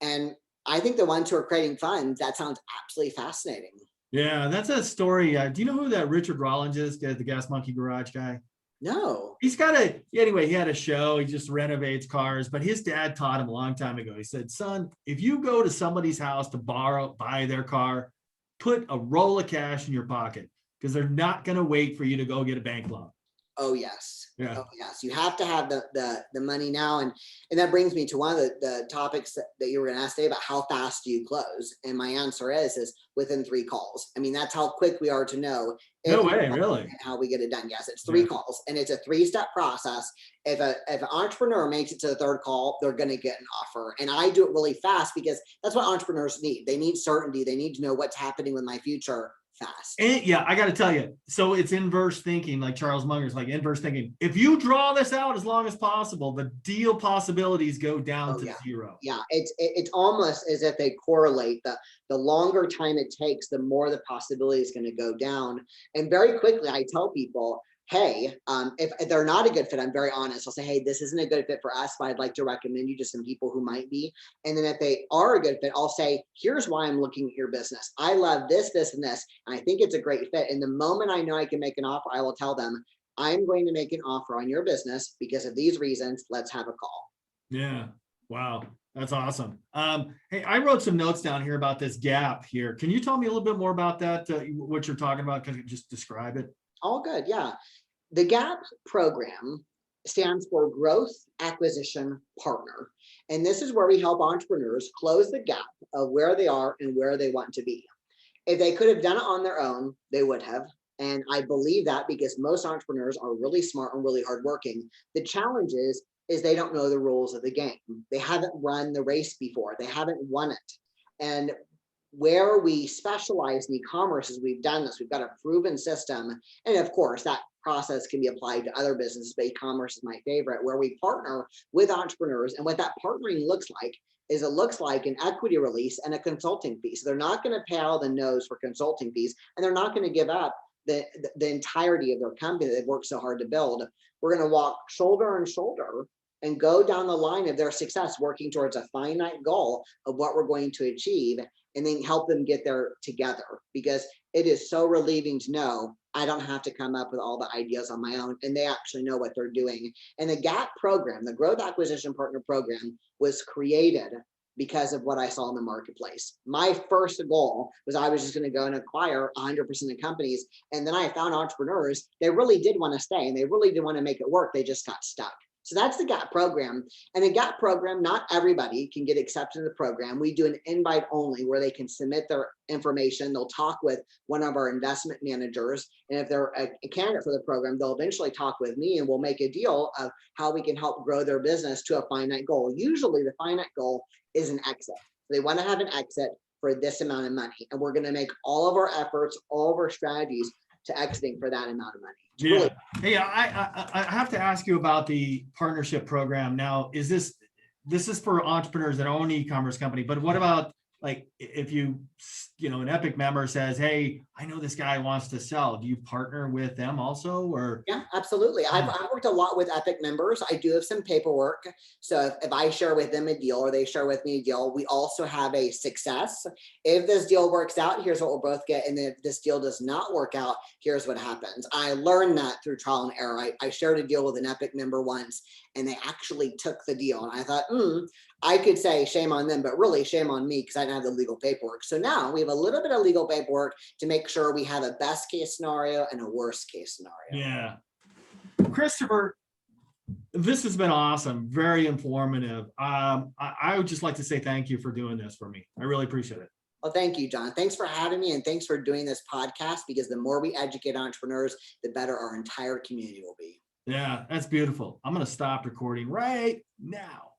And I think the ones who are creating funds, that sounds absolutely fascinating. Yeah, that's a story. Do you know who that Richard Rollins is, the Gas Monkey Garage guy? No. He had a show. He just renovates cars, but his dad taught him a long time ago. He said, son, if you go to somebody's house to buy their car, put a roll of cash in your pocket because they're not going to wait for you to go get a bank loan. Oh, yes. Yeah. Oh, yes. You have to have the money now. And that brings me to one of the topics that you were going to ask today about how fast do you close? And my answer is within 3 calls. I mean, that's how quick we are to know. No way, really? How we get it done. Yes, it's 3 calls, and it's a 3-step process. If an entrepreneur makes it to the 3rd call, they're going to get an offer. And I do it really fast because that's what entrepreneurs need. They need certainty. They need to know what's happening with my future fast. And yeah, I got to tell you, so it's inverse thinking, like Charles Munger's like inverse thinking. If you draw this out as long as possible, the deal possibilities go down to 0. Yeah, it's almost as if they correlate. The longer time it takes, the more the possibility is going to go down. And very quickly, I tell people, hey, if they're not a good fit, I'm very honest. I'll say, hey, this isn't a good fit for us, but I'd like to recommend you to some people who might be. And then if they are a good fit, I'll say, here's why I'm looking at your business. I love this, this, and this, and I think it's a great fit. And the moment I know I can make an offer, I will tell them, I'm going to make an offer on your business because of these reasons. Let's have a call. Yeah. Wow. That's awesome. Hey, I wrote some notes down here about this gap here. Can you tell me a little bit more about that? What you're talking about? Can you just describe it? All good. Yeah. The GAP program stands for Growth Acquisition Partner. And this is where we help entrepreneurs close the gap of where they are and where they want to be. If they could have done it on their own, they would have. And I believe that because most entrepreneurs are really smart and really hardworking. The challenge is they don't know the rules of the game. They haven't run the race before. They haven't won it. And where we specialize in e-commerce is we've done this. We've got a proven system. And of course, that process can be applied to other businesses, but e-commerce is my favorite, where we partner with entrepreneurs. And what that partnering looks like is it looks like an equity release and a consulting fee. So they're not going to pay all the no's for consulting fees, and they're not going to give up the entirety of their company that they've worked so hard to build. We're going to walk shoulder and shoulder and go down the line of their success, working towards a finite goal of what we're going to achieve, and then help them get there together, because it is so relieving to know I don't have to come up with all the ideas on my own, and they actually know what they're doing. And the GAP program, the Growth Acquisition Partner program, was created because of what I saw in the marketplace. My first goal was I was just going to go and acquire 100% of companies. And then I found entrepreneurs, they really did want to stay and they really did want to make it work. They just got stuck. So that's the GAP program. And the GAP program, not everybody can get accepted in the program. We do an invite only where they can submit their information. They'll talk with one of our investment managers. And if they're a candidate for the program, they'll eventually talk with me and we'll make a deal of how we can help grow their business to a finite goal. Usually the finite goal is an exit. They want to have an exit. for this amount of money. And we're going to make all of our efforts, all of our strategies to exiting for that amount of money. It's Yeah. really- Hey, I have to ask you about the partnership program. Now, is this is for entrepreneurs that own an e-commerce company, but what about like if an Epic member says, hey, I know this guy wants to sell. Do you partner with them also, or? Yeah, absolutely. I've worked a lot with Epic members. I do have some paperwork. So if I share with them a deal or they share with me a deal, we also have a success. If this deal works out, here's what we'll both get. And if this deal does not work out, here's what happens. I learned that through trial and error. I shared a deal with an Epic member once, and they actually took the deal. And I thought, I could say shame on them, but really shame on me because I didn't have the legal paperwork. So now we have a little bit of legal paperwork to make sure we have a best case scenario and a worst case scenario. Yeah. Christopher, this has been awesome. Very informative. I would just like to say thank you for doing this for me. I really appreciate it. Well, thank you, John. Thanks for having me, and thanks for doing this podcast, because the more we educate entrepreneurs, the better our entire community will be. Yeah, that's beautiful. I'm going to stop recording right now.